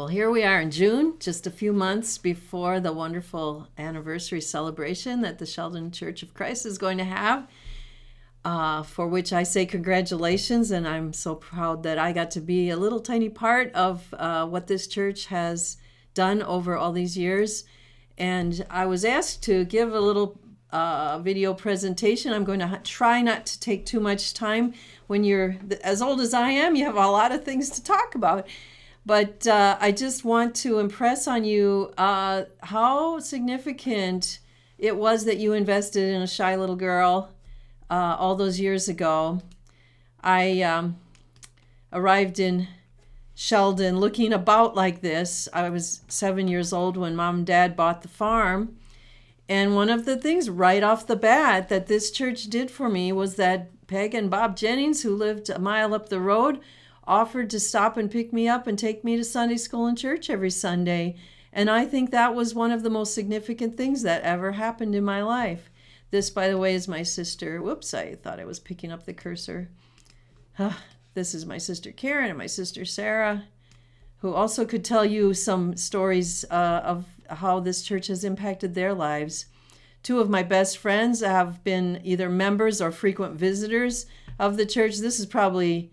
Well, here we are in June, just a few months before the wonderful anniversary celebration that the Sheldon Church of Christ is going to have, for which I say congratulations, and I'm so proud that I got to be a little tiny part of what this church has done over all these years. And I was asked to give a little video presentation. I'm going to try not to take too much time. When you're as old as I am, you have a lot of things to talk about. But I just want to impress on you how significant it was that you invested in a shy little girl all those years ago. I arrived in Sheldon looking about like this. I was 7 years old when Mom and Dad bought the farm. And one of the things right off the bat that this church did for me was that Peg and Bob Jennings, who lived a mile up the road, offered to stop and pick me up and take me to Sunday school and church every Sunday. And I think that was one of the most significant things that ever happened in my life. This, by the way, is my sister. Whoops, I thought I was picking up the cursor. This is my sister Karen and my sister Sarah, who also could tell you some stories of how this church has impacted their lives. Two of my best friends have been either members or frequent visitors of the church. This is probably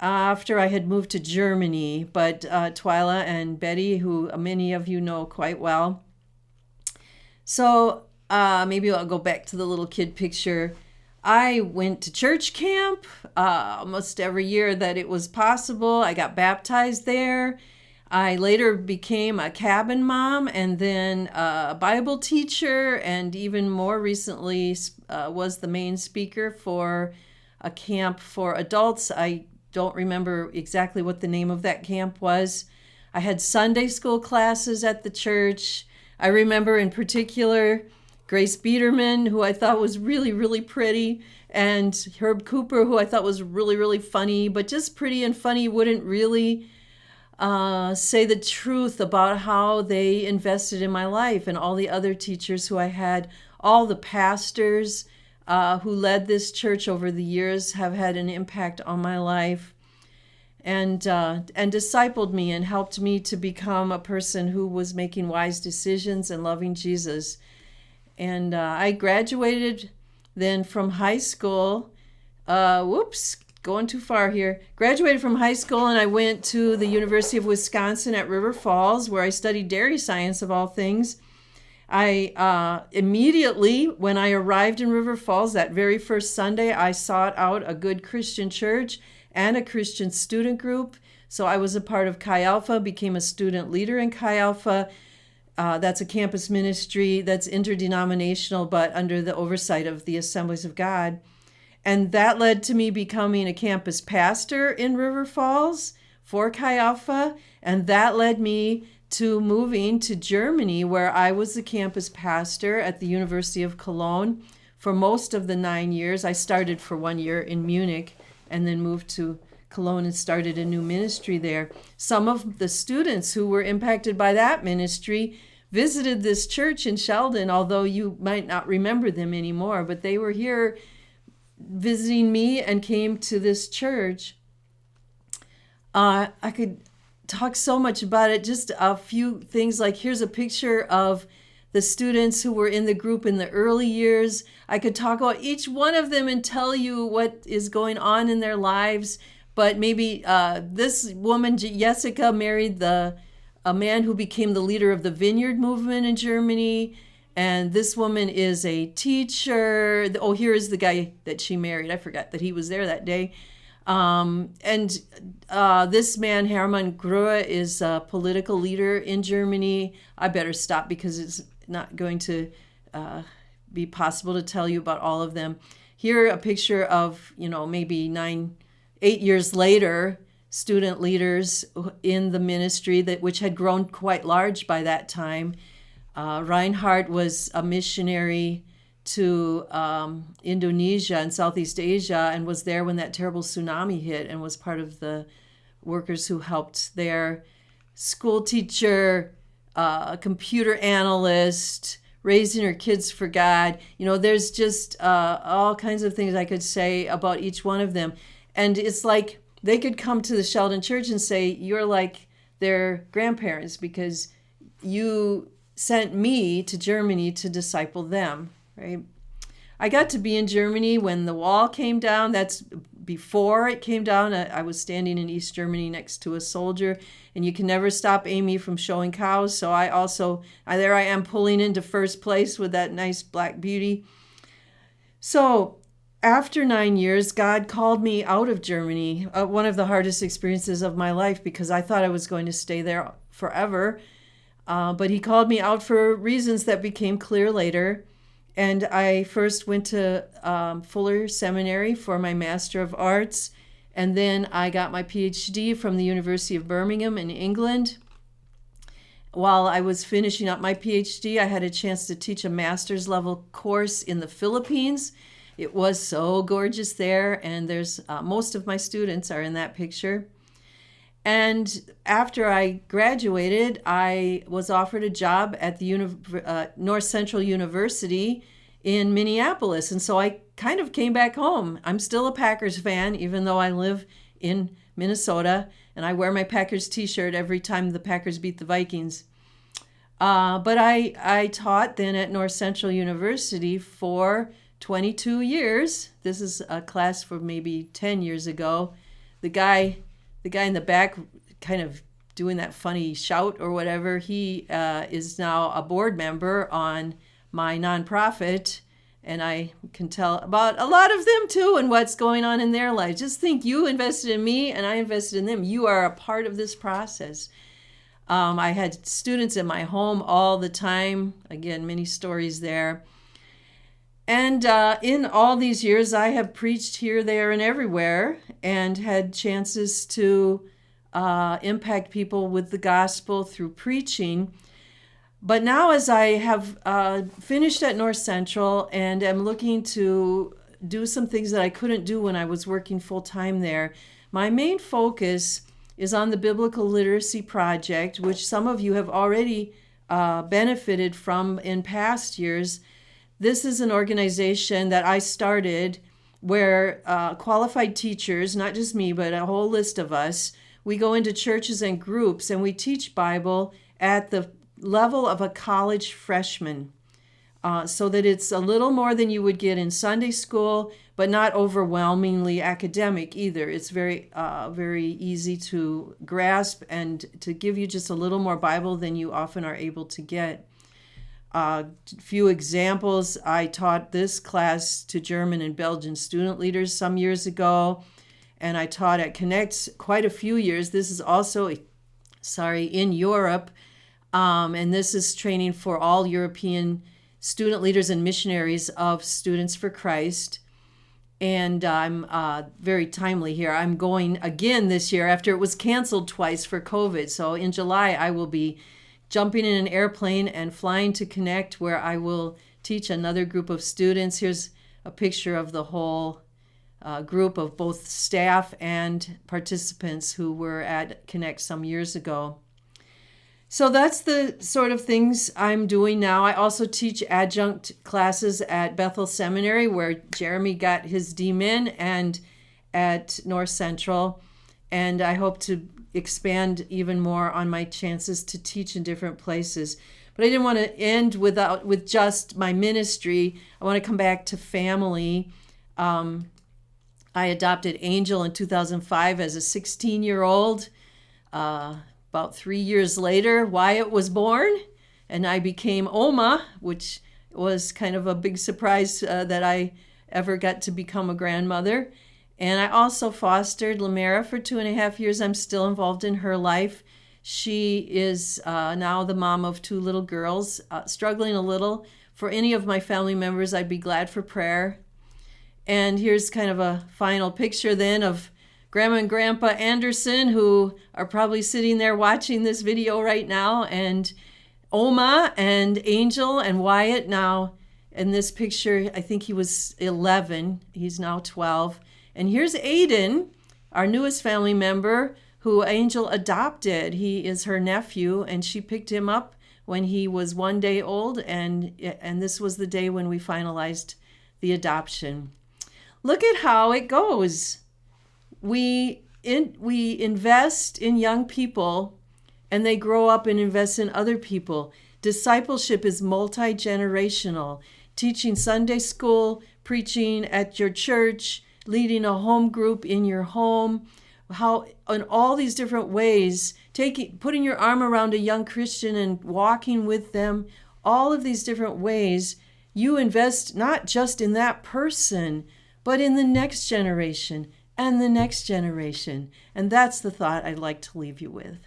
after I had moved to Germany, but Twyla and Betty, who many of you know quite well. So maybe I'll go back to the little kid picture. I went to church camp almost every year that it was possible. I got baptized there. I later became a cabin mom and then a Bible teacher, and even more recently was the main speaker for a camp for adults. I don't remember exactly what the name of that camp was. I had Sunday school classes at the church. I remember in particular Grace Biederman, who I thought was really, really pretty, and Herb Cooper, who I thought was really, really funny, but just pretty and funny, wouldn't really say the truth about how they invested in my life, and all the other teachers who I had, all the pastors who led this church over the years have had an impact on my life and discipled me and helped me to become a person who was making wise decisions and loving Jesus. And I graduated then from high school. Going too far here. Graduated from high school and I went to the University of Wisconsin at River Falls, where I studied dairy science of all things. I immediately, when I arrived in River Falls, that very first Sunday, I sought out a good Christian church and a Christian student group. So I was a part of Chi Alpha, became a student leader in Chi Alpha. That's a campus ministry that's interdenominational, but under the oversight of the Assemblies of God. And that led to me becoming a campus pastor in River Falls for Chi Alpha. And that led me to moving to Germany, where I was the campus pastor at the University of Cologne for most of the 9 years. I started for 1 year in Munich and then moved to Cologne and started a new ministry there. Some of the students who were impacted by that ministry visited this church in Sheldon, although you might not remember them anymore, but they were here visiting me and came to this church. I could talk so much about it. Just a few things, like here's a picture of the students who were in the group in the early years. I could talk about each one of them and tell you what is going on in their lives. But maybe this woman, Jessica, married a man who became the leader of the Vineyard movement in Germany. And this woman is a teacher. Oh, here is the guy that she married. I forgot that he was there that day. This man, Hermann Grue, is a political leader in Germany. I better stop because it's not going to be possible to tell you about all of them. Here, a picture of, maybe 8 years later, student leaders in the ministry which had grown quite large by that time. Reinhard was a missionary to Indonesia and Southeast Asia and was there when that terrible tsunami hit and was part of the workers who helped there. School teacher, computer analyst, raising her kids for God. There's just all kinds of things I could say about each one of them. And it's like they could come to the Sheldon Church and say, you're like their grandparents because you sent me to Germany to disciple them, right? I got to be in Germany when the wall came down. That's before it came down. I was standing in East Germany next to a soldier, and you can never stop Amy from showing cows. So there I am pulling into first place with that nice black beauty. So after 9 years, God called me out of Germany, one of the hardest experiences of my life because I thought I was going to stay there forever. But he called me out for reasons that became clear later. And I first went to Fuller Seminary for my Master of Arts. And then I got my PhD from the University of Birmingham in England. While I was finishing up my PhD, I had a chance to teach a master's level course in the Philippines. It was so gorgeous there. And there's most of my students are in that picture. And after I graduated, I was offered a job at the North Central University in Minneapolis. And so I kind of came back home. I'm still a Packers fan, even though I live in Minnesota. And I wear my Packers t-shirt every time the Packers beat the Vikings. But I taught then at North Central University for 22 years. This is a class for maybe 10 years ago. The guy in the back kind of doing that funny shout or whatever, he is now a board member on my nonprofit, and I can tell about a lot of them too and what's going on in their lives. Just think, you invested in me and I invested in them. You are a part of this process. I had students in my home all the time. Again, many stories there. And in all these years, I have preached here, there, and everywhere and had chances to impact people with the gospel through preaching. But now as I have finished at North Central and am looking to do some things that I couldn't do when I was working full-time there, my main focus is on the Biblical Literacy Project, which some of you have already benefited from in past years. This is an organization that I started where qualified teachers, not just me, but a whole list of us, we go into churches and groups and we teach Bible at the level of a college freshman so that it's a little more than you would get in Sunday school, but not overwhelmingly academic either. It's very, very easy to grasp and to give you just a little more Bible than you often are able to get. Few examples. I taught this class to German and Belgian student leaders some years ago, and I taught at Connect quite a few years. This is also, in Europe, and this is training for all European student leaders and missionaries of Students for Christ. And I'm very timely here. I'm going again this year after it was canceled twice for COVID. So in July, I will be jumping in an airplane and flying to Connect, where I will teach another group of students. Here's a picture of the whole group of both staff and participants who were at Connect some years ago. So that's the sort of things I'm doing now. I also teach adjunct classes at Bethel Seminary, where Jeremy got his DMin, and at North Central. And I hope to expand even more on my chances to teach in different places. But I didn't want to end with just my ministry. I want to come back to family. I adopted Angel in 2005 as a 16-year-old. About 3 years later, Wyatt was born, and I became Oma, which was kind of a big surprise that I ever got to become a grandmother. And I also fostered Lamera for 2.5 years. I'm still involved in her life. She is now the mom of 2 little girls, struggling a little. For any of my family members, I'd be glad for prayer. And here's kind of a final picture then of Grandma and Grandpa Anderson, who are probably sitting there watching this video right now, and Oma and Angel and Wyatt. Now in this picture, I think he was 11. He's now 12. And here's Aiden, our newest family member, who Angel adopted. He is her nephew, and she picked him up when he was 1 day old, and this was the day when we finalized the adoption. Look at how it goes. We invest in young people and they grow up and invest in other people. Discipleship is multi-generational. Teaching Sunday school, preaching at your church, leading a home group in your home, how in all these different ways, putting your arm around a young Christian and walking with them, all of these different ways, you invest not just in that person, but in the next generation and the next generation. And that's the thought I'd like to leave you with.